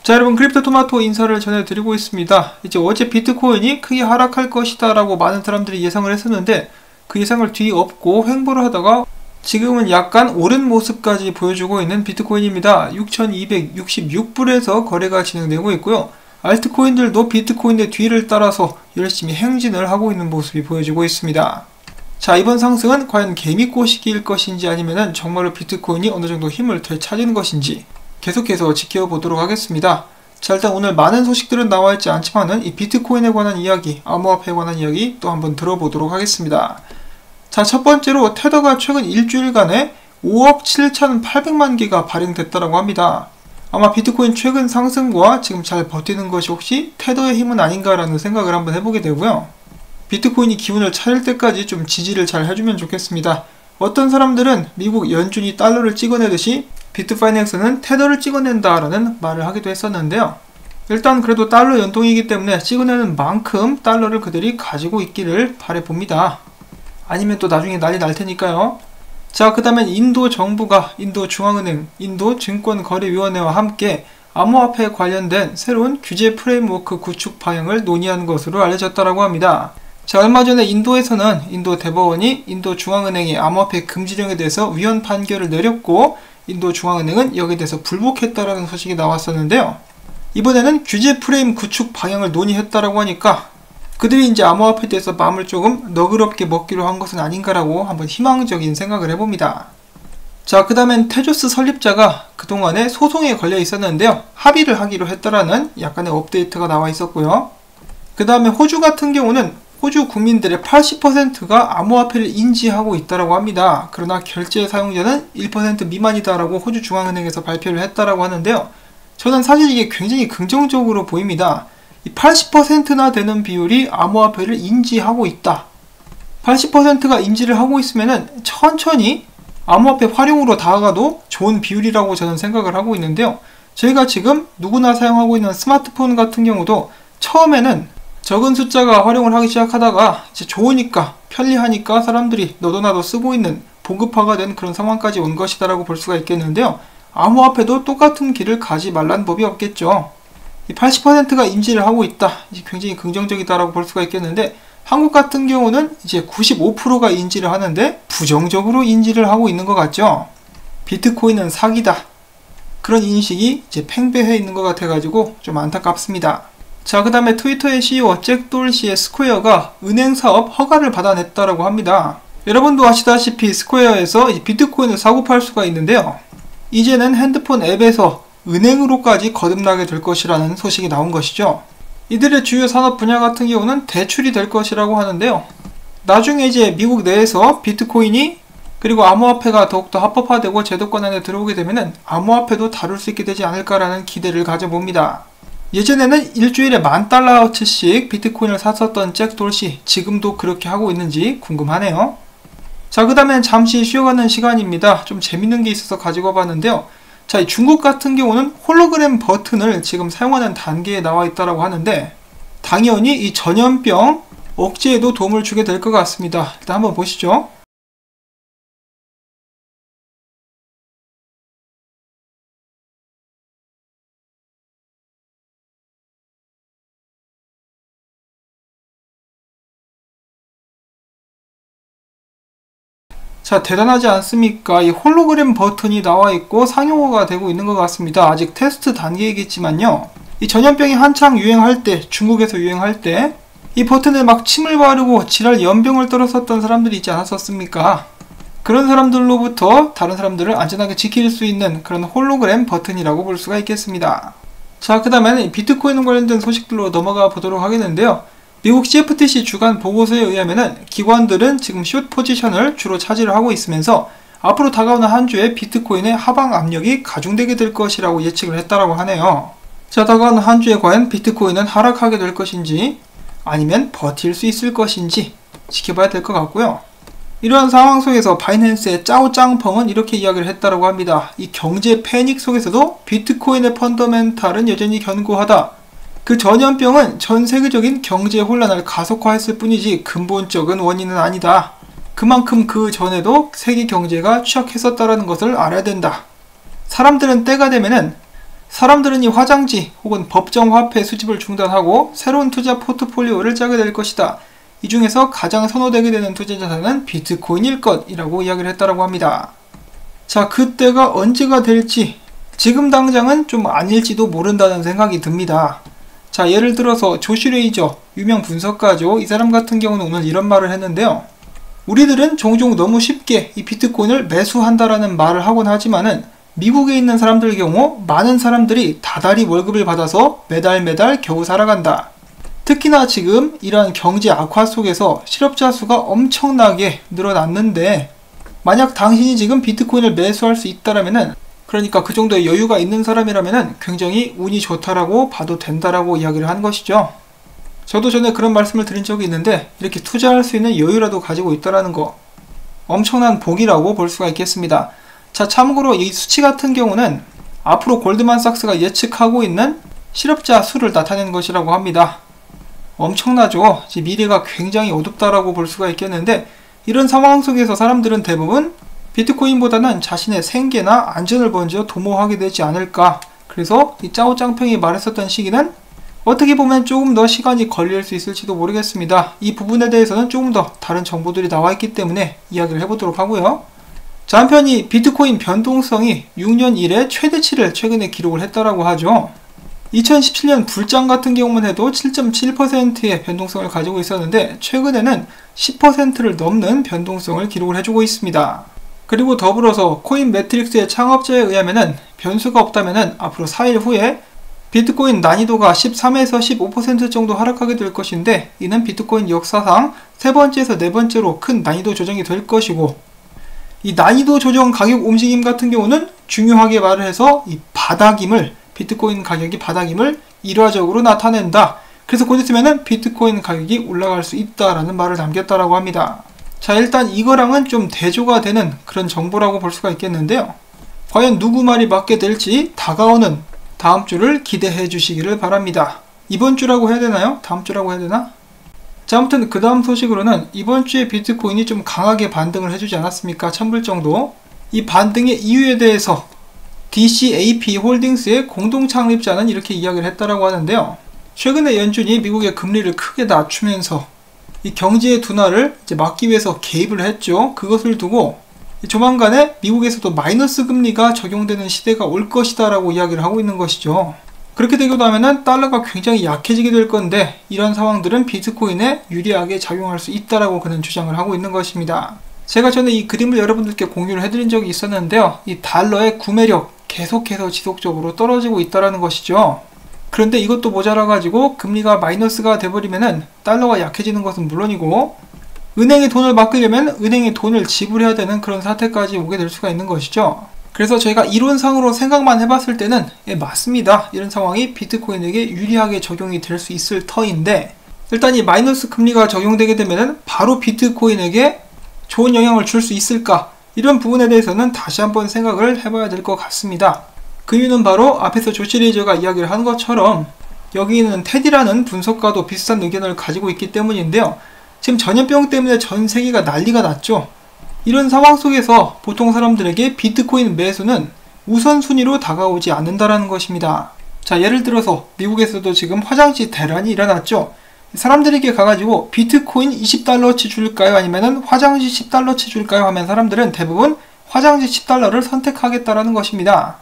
자, 여러분, 크립토 토마토 인사를 전해드리고 있습니다. 이제 어제 비트코인이 크게 하락할 것이다 라고 많은 사람들이 예상을 했었는데 그 예상을 뒤엎고 횡보를 하다가 지금은 약간 오른 모습까지 보여주고 있는 비트코인입니다. 6,266불에서 거래가 진행되고 있고요. 알트코인들도 비트코인의 뒤를 따라서 열심히 행진을 하고 있는 모습이 보여지고 있습니다. 자, 이번 상승은 과연 개미꼬시기일 것인지 아니면 정말로 비트코인이 어느 정도 힘을 되찾은 것인지 계속해서 지켜보도록 하겠습니다. 자, 일단 오늘 많은 소식들은 나와있지 않지만은 이 비트코인에 관한 이야기, 암호화폐에 관한 이야기 또 한번 들어보도록 하겠습니다. 자, 첫 번째로 테더가 최근 일주일간에 5억 7,800만 개가 발행됐다고 합니다. 아마 비트코인 최근 상승과 지금 잘 버티는 것이 혹시 테더의 힘은 아닌가라는 생각을 한번 해보게 되고요. 비트코인이 기운을 차릴 때까지 좀 지지를 잘 해주면 좋겠습니다. 어떤 사람들은 미국 연준이 달러를 찍어내듯이 비트파이낸스는 테더를 찍어낸다라는 말을 하기도 했었는데요. 일단 그래도 달러 연동이기 때문에 찍어내는 만큼 달러를 그들이 가지고 있기를 바라봅니다. 아니면 또 나중에 난리 날 테니까요. 자, 그 다음엔 인도 정부가 인도 중앙은행, 인도 증권거래위원회와 함께 암호화폐에 관련된 새로운 규제 프레임워크 구축 방향을 논의한 것으로 알려졌다고 합니다. 자, 얼마 전에 인도에서는 인도 대법원이 인도 중앙은행의 암호화폐 금지령에 대해서 위헌 판결을 내렸고 인도 중앙은행은 여기에 대해서 불복했다라는 소식이 나왔었는데요. 이번에는 규제 프레임 구축 방향을 논의했다라고 하니까 그들이 이제 암호화폐에 대해서 마음을 조금 너그럽게 먹기로 한 것은 아닌가라고 한번 희망적인 생각을 해봅니다. 자, 그 다음엔 테조스 설립자가 그동안에 소송에 걸려 있었는데요. 합의를 하기로 했다라는 약간의 업데이트가 나와 있었고요. 그 다음에 호주 같은 경우는 호주 국민들의 80%가 암호화폐를 인지하고 있다고 합니다. 그러나 결제 사용자는 1% 미만이다라고 호주 중앙은행에서 발표를 했다고 하는데요. 저는 사실 이게 굉장히 긍정적으로 보입니다. 이 80%나 되는 비율이 암호화폐를 인지하고 있다. 80%가 인지를 하고 있으면 천천히 암호화폐 활용으로 다가가도 좋은 비율이라고 저는 생각을 하고 있는데요. 저희가 지금 누구나 사용하고 있는 스마트폰 같은 경우도 처음에는 적은 숫자가 활용을 하기 시작하다가 이제 좋으니까 편리하니까 사람들이 너도 나도 쓰고 있는 보급화가 된 그런 상황까지 온 것이다라고 볼 수가 있겠는데요. 암호화폐도 똑같은 길을 가지 말란 법이 없겠죠. 이 80%가 인지를 하고 있다. 이제 굉장히 긍정적이다라고 볼 수가 있겠는데 한국 같은 경우는 이제 95%가 인지를 하는데 부정적으로 인지를 하고 있는 것 같죠. 비트코인은 사기다. 그런 인식이 이제 팽배해 있는 것 같아가지고 좀 안타깝습니다. 자, 그 다음에 트위터의 CEO 잭 돌시의 스퀘어가 은행 사업 허가를 받아냈다고 합니다. 여러분도 아시다시피 스퀘어에서 비트코인을 사고 팔 수가 있는데요. 이제는 핸드폰 앱에서 은행으로까지 거듭나게 될 것이라는 소식이 나온 것이죠. 이들의 주요 산업 분야 같은 경우는 대출이 될 것이라고 하는데요. 나중에 이제 미국 내에서 비트코인이 그리고 암호화폐가 더욱더 합법화되고 제도권 안에 들어오게 되면 암호화폐도 다룰 수 있게 되지 않을까라는 기대를 가져봅니다. 예전에는 일주일에 $10,000어치씩 비트코인을 샀었던 잭 돌시, 지금도 그렇게 하고 있는지 궁금하네요. 자, 그 다음엔 잠시 쉬어가는 시간입니다. 좀 재밌는 게 있어서 가지고 와봤는데요. 자, 중국 같은 경우는 홀로그램 버튼을 지금 사용하는 단계에 나와 있다고 하는데 당연히 이 전염병 억제에도 도움을 주게 될 것 같습니다. 일단 한번 보시죠. 자, 대단하지 않습니까? 이 홀로그램 버튼이 나와 있고 상용화가 되고 있는 것 같습니다. 아직 테스트 단계이겠지만요. 이 전염병이 한창 유행할 때, 중국에서 유행할 때 이 버튼에 막 침을 바르고 지랄 연병을 떨었었던 사람들이 있지 않았었습니까? 그런 사람들로부터 다른 사람들을 안전하게 지킬 수 있는 그런 홀로그램 버튼이라고 볼 수가 있겠습니다. 자, 그 다음에는 비트코인 관련된 소식들로 넘어가 보도록 하겠는데요. 미국 CFTC 주간 보고서에 의하면 기관들은 지금 숏 포지션을 주로 차지를 하고 있으면서 앞으로 다가오는 한 주에 비트코인의 하방 압력이 가중되게 될 것이라고 예측을 했다고 하네요. 자, 다가오는 한 주에 과연 비트코인은 하락하게 될 것인지 아니면 버틸 수 있을 것인지 지켜봐야 될 것 같고요. 이러한 상황 속에서 바이낸스의 짜오짱펑은 이렇게 이야기를 했다고 합니다. 이 경제 패닉 속에서도 비트코인의 펀더멘탈은 여전히 견고하다. 그 전염병은 전 세계적인 경제 혼란을 가속화했을 뿐이지 근본적인 원인은 아니다. 그만큼 그 전에도 세계 경제가 취약했었다는 것을 알아야 된다. 사람들은 때가 되면은 사람들은 이 화장지 혹은 법정 화폐 수집을 중단하고 새로운 투자 포트폴리오를 짜게 될 것이다. 이 중에서 가장 선호되게 되는 투자 자산은 비트코인일 것이라고 이야기를 했다고 합니다. 자, 그때가 언제가 될지 지금 당장은 좀 아닐지도 모른다는 생각이 듭니다. 자, 예를 들어서 조시 레이저, 유명 분석가죠. 이 사람 같은 경우는 오늘 이런 말을 했는데요. 우리들은 종종 너무 쉽게 이 비트코인을 매수한다라는 말을 하곤 하지만은 미국에 있는 사람들 경우 많은 사람들이 다달이 월급을 받아서 매달 겨우 살아간다. 특히나 지금 이러한 경제 악화 속에서 실업자 수가 엄청나게 늘어났는데 만약 당신이 지금 비트코인을 매수할 수 있다라면은 그러니까 그 정도의 여유가 있는 사람이라면은 굉장히 운이 좋다라고 봐도 된다라고 이야기를 한 것이죠. 저도 전에 그런 말씀을 드린 적이 있는데 이렇게 투자할 수 있는 여유라도 가지고 있다라는 거 엄청난 복이라고 볼 수가 있겠습니다. 자, 참고로 이 수치 같은 경우는 앞으로 골드만삭스가 예측하고 있는 실업자 수를 나타낸 것이라고 합니다. 엄청나죠. 미래가 굉장히 어둡다라고 볼 수가 있겠는데 이런 상황 속에서 사람들은 대부분 비트코인보다는 자신의 생계나 안전을 먼저 도모하게 되지 않을까. 그래서 이 짜오짱평이 말했었던 시기는 어떻게 보면 조금 더 시간이 걸릴 수 있을지도 모르겠습니다. 이 부분에 대해서는 조금 더 다른 정보들이 나와 있기 때문에 이야기를 해보도록 하고요. 자, 한편 이 비트코인 변동성이 6년 이래 최대치를 최근에 기록을 했다라고 하죠. 2017년 불장 같은 경우만 해도 7.7%의 변동성을 가지고 있었는데 최근에는 10%를 넘는 변동성을 기록을 해주고 있습니다. 그리고 더불어서 코인 매트릭스의 창업자에 의하면은 변수가 없다면은 앞으로 4일 후에 비트코인 난이도가 13에서 15% 정도 하락하게 될 것인데 이는 비트코인 역사상 세 번째에서 네 번째로 큰 난이도 조정이 될 것이고 이 난이도 조정 가격 움직임 같은 경우는 중요하게 말을 해서 이 바닥임을 비트코인 가격이 바닥임을 일화적으로 나타낸다. 그래서 곧 있으면은 비트코인 가격이 올라갈 수 있다라는 말을 남겼다라고 합니다. 자, 일단 이거랑은 좀 대조가 되는 그런 정보라고 볼 수가 있겠는데요. 과연 누구 말이 맞게 될지 다가오는 다음 주를 기대해 주시기를 바랍니다. 이번 주라고 해야 되나요? 다음 주라고 해야 되나? 자, 아무튼 그 다음 소식으로는 이번 주에 비트코인이 좀 강하게 반등을 해주지 않았습니까? 1000불 정도. 이 반등의 이유에 대해서 DCAP 홀딩스의 공동 창립자는 이렇게 이야기를 했다라고 하는데요. 최근에 연준이 미국의 금리를 크게 낮추면서 이 경제의 둔화를 이제 막기 위해서 개입을 했죠. 그것을 두고 조만간에 미국에서도 마이너스 금리가 적용되는 시대가 올 것이다 라고 이야기를 하고 있는 것이죠. 그렇게 되고 나면은 달러가 굉장히 약해지게 될 건데 이런 상황들은 비트코인에 유리하게 작용할 수 있다라고 그는 주장을 하고 있는 것입니다. 제가 전에 이 그림을 여러분들께 공유를 해드린 적이 있었는데요. 이 달러의 구매력 계속해서 지속적으로 떨어지고 있다라는 것이죠. 그런데 이것도 모자라가지고 금리가 마이너스가 돼버리면은 달러가 약해지는 것은 물론이고 은행에 돈을 맡기려면 은행에 돈을 지불해야 되는 그런 사태까지 오게 될 수가 있는 것이죠. 그래서 저희가 이론상으로 생각만 해봤을 때는 맞습니다. 이런 상황이 비트코인에게 유리하게 적용이 될 수 있을 터인데 일단 이 마이너스 금리가 적용되게 되면은 바로 비트코인에게 좋은 영향을 줄 수 있을까? 이런 부분에 대해서는 다시 한번 생각을 해봐야 될 것 같습니다. 그 이유는 바로 앞에서 조시 레이저가 이야기를 한 것처럼 여기 있는 테디라는 분석가도 비슷한 의견을 가지고 있기 때문인데요. 지금 전염병 때문에 전 세계가 난리가 났죠. 이런 상황 속에서 보통 사람들에게 비트코인 매수는 우선순위로 다가오지 않는다라는 것입니다. 자, 예를 들어서 미국에서도 지금 화장지 대란이 일어났죠. 사람들에게 가가지고 비트코인 20달러치 줄까요? 아니면은 화장지 10달러치 줄까요? 하면 사람들은 대부분 화장지 10달러를 선택하겠다라는 것입니다.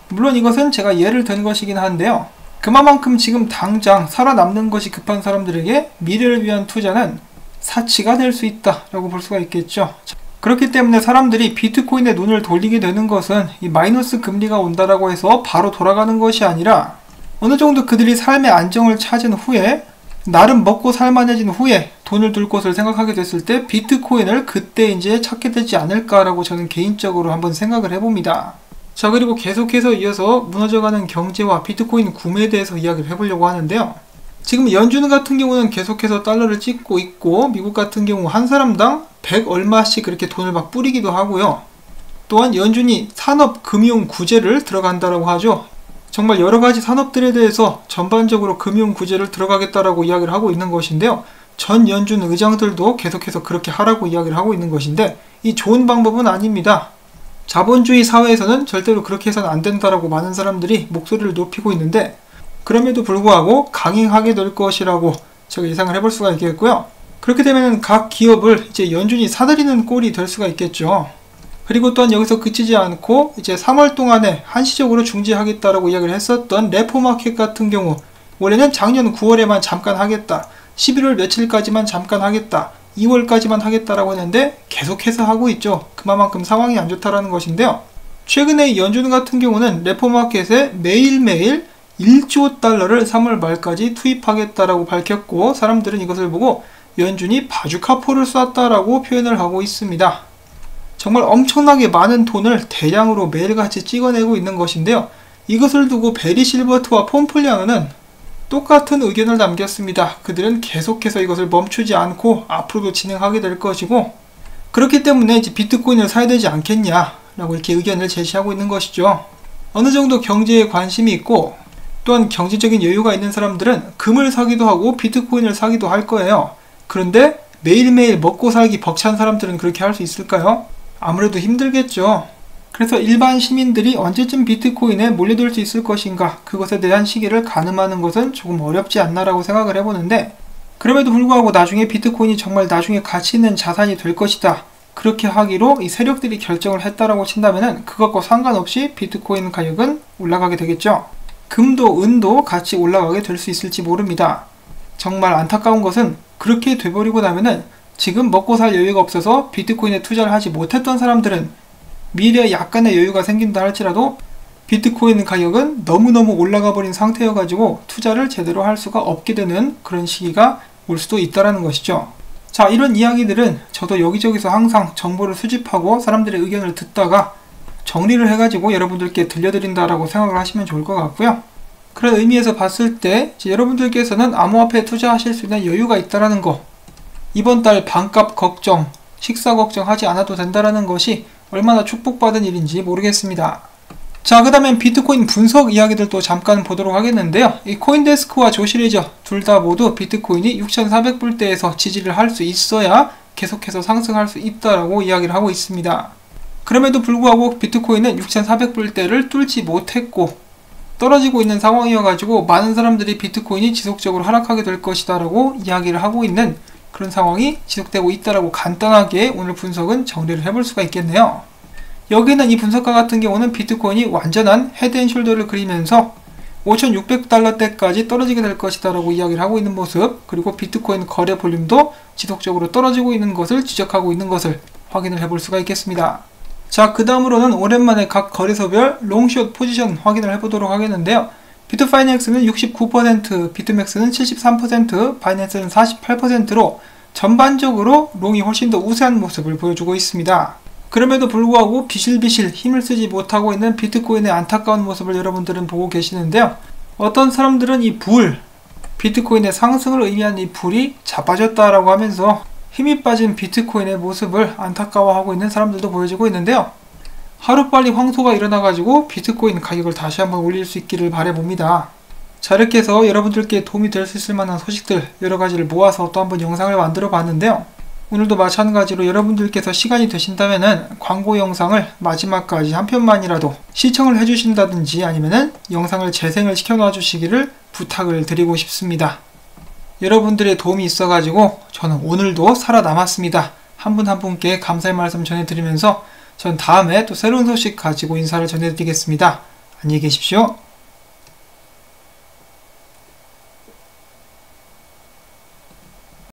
물론 이것은 제가 예를 든 것이긴 한데요. 그만큼 지금 당장 살아남는 것이 급한 사람들에게 미래를 위한 투자는 사치가 될 수 있다라고 볼 수가 있겠죠. 그렇기 때문에 사람들이 비트코인에 눈을 돌리게 되는 것은 이 마이너스 금리가 온다라고 해서 바로 돌아가는 것이 아니라 어느 정도 그들이 삶의 안정을 찾은 후에 나름 먹고 살만해진 후에 돈을 둘 곳을 생각하게 됐을 때 비트코인을 그때 이제 찾게 되지 않을까라고 저는 개인적으로 한번 생각을 해봅니다. 자, 그리고 계속해서 이어서 무너져가는 경제와 비트코인 구매에 대해서 이야기를 해보려고 하는데요. 지금 연준 같은 경우는 계속해서 달러를 찍고 있고 미국 같은 경우 한 사람당 100 얼마씩 그렇게 돈을 막 뿌리기도 하고요. 또한 연준이 산업 금융 구제를 들어간다라고 하죠. 정말 여러가지 산업들에 대해서 전반적으로 금융 구제를 들어가겠다라고 이야기를 하고 있는 것인데요. 전 연준 의장들도 계속해서 그렇게 하라고 이야기를 하고 있는 것인데 이 좋은 방법은 아닙니다. 자본주의 사회에서는 절대로 그렇게 해서는 안 된다라고 많은 사람들이 목소리를 높이고 있는데, 그럼에도 불구하고 강행하게 될 것이라고 제가 예상을 해볼 수가 있겠고요. 그렇게 되면 각 기업을 이제 연준이 사들이는 꼴이 될 수가 있겠죠. 그리고 또한 여기서 그치지 않고 이제 3월 동안에 한시적으로 중지하겠다라고 이야기를 했었던 레포마켓 같은 경우, 원래는 작년 9월에만 잠깐 하겠다, 11월 며칠까지만 잠깐 하겠다, 2월까지만 하겠다라고 했는데 계속해서 하고 있죠. 그만큼 상황이 안 좋다라는 것인데요. 최근에 연준 같은 경우는 레포마켓에 매일매일 1조 달러를 3월 말까지 투입하겠다라고 밝혔고, 사람들은 이것을 보고 연준이 바주카포를 쐈다라고 표현을 하고 있습니다. 정말 엄청나게 많은 돈을 대량으로 매일같이 찍어내고 있는 것인데요. 이것을 두고 베리 실버트와 폼플리앙은 똑같은 의견을 남겼습니다. 그들은 계속해서 이것을 멈추지 않고 앞으로도 진행하게 될 것이고, 그렇기 때문에 이제 비트코인을 사야 되지 않겠냐라고 이렇게 의견을 제시하고 있는 것이죠. 어느 정도 경제에 관심이 있고 또한 경제적인 여유가 있는 사람들은 금을 사기도 하고 비트코인을 사기도 할 거예요. 그런데 매일매일 먹고 살기 벅찬 사람들은 그렇게 할 수 있을까요? 아무래도 힘들겠죠. 그래서 일반 시민들이 언제쯤 비트코인에 몰려들 수 있을 것인가, 그것에 대한 시기를 가늠하는 것은 조금 어렵지 않나라고 생각을 해보는데, 그럼에도 불구하고 나중에 비트코인이 정말 나중에 가치 있는 자산이 될 것이다, 그렇게 하기로 이 세력들이 결정을 했다라고 친다면은 그것과 상관없이 비트코인 가격은 올라가게 되겠죠. 금도 은도 같이 올라가게 될 수 있을지 모릅니다. 정말 안타까운 것은 그렇게 돼버리고 나면은 지금 먹고 살 여유가 없어서 비트코인에 투자를 하지 못했던 사람들은 미래에 약간의 여유가 생긴다 할지라도 비트코인 가격은 너무너무 올라가 버린 상태여가지고 투자를 제대로 할 수가 없게 되는 그런 시기가 올 수도 있다는 것이죠. 자, 이런 이야기들은 저도 여기저기서 항상 정보를 수집하고 사람들의 의견을 듣다가 정리를 해가지고 여러분들께 들려드린다라고 생각을 하시면 좋을 것 같고요. 그런 의미에서 봤을 때 여러분들께서는 암호화폐에 투자하실 수 있는 여유가 있다는 거, 이번 달 반값 걱정, 식사 걱정하지 않아도 된다는 것이 얼마나 축복받은 일인지 모르겠습니다. 자, 그 다음엔 비트코인 분석 이야기들도 잠깐 보도록 하겠는데요. 이 코인데스크와 조시레저 둘 다 모두 비트코인이 6,400불대에서 지지를 할 수 있어야 계속해서 상승할 수 있다라고 이야기를 하고 있습니다. 그럼에도 불구하고 비트코인은 6,400불대를 뚫지 못했고 떨어지고 있는 상황이어가지고 많은 사람들이 비트코인이 지속적으로 하락하게 될 것이다 라고 이야기를 하고 있는 그런 상황이 지속되고 있다라고 간단하게 오늘 분석은 정리를 해볼 수가 있겠네요. 여기는 이 분석가 같은 경우는 비트코인이 완전한 헤드앤숄더를 그리면서 5,600달러대까지 떨어지게 될 것이다 라고 이야기를 하고 있는 모습, 그리고 비트코인 거래 볼륨도 지속적으로 떨어지고 있는 것을 지적하고 있는 것을 확인을 해볼 수가 있겠습니다. 자, 그 다음으로는 오랜만에 각 거래소별 롱숏 포지션 확인을 해보도록 하겠는데요. 비트파이넥스는 69%, 비트맥스는 73%, 바이낸스는 48%로 전반적으로 롱이 훨씬 더 우세한 모습을 보여주고 있습니다. 그럼에도 불구하고 비실비실 힘을 쓰지 못하고 있는 비트코인의 안타까운 모습을 여러분들은 보고 계시는데요. 어떤 사람들은 이 비트코인의 상승을 의미하는 이 불이 자빠졌다라고 하면서 힘이 빠진 비트코인의 모습을 안타까워하고 있는 사람들도 보여지고 있는데요. 하루빨리 황소가 일어나가지고 비트코인 가격을 다시 한번 올릴 수 있기를 바라봅니다. 자, 이렇게 해서 여러분들께 도움이 될 수 있을 만한 소식들 여러가지를 모아서 또 한번 영상을 만들어 봤는데요. 오늘도 마찬가지로 여러분들께서 시간이 되신다면은 광고 영상을 마지막까지 한 편만이라도 시청을 해주신다든지 아니면은 영상을 재생을 시켜놔 주시기를 부탁을 드리고 싶습니다. 여러분들의 도움이 있어가지고 저는 오늘도 살아남았습니다. 한 분 한 분께 감사의 말씀 전해드리면서 전 다음에 또 새로운 소식 가지고 인사를 전해드리겠습니다. 안녕히 계십시오.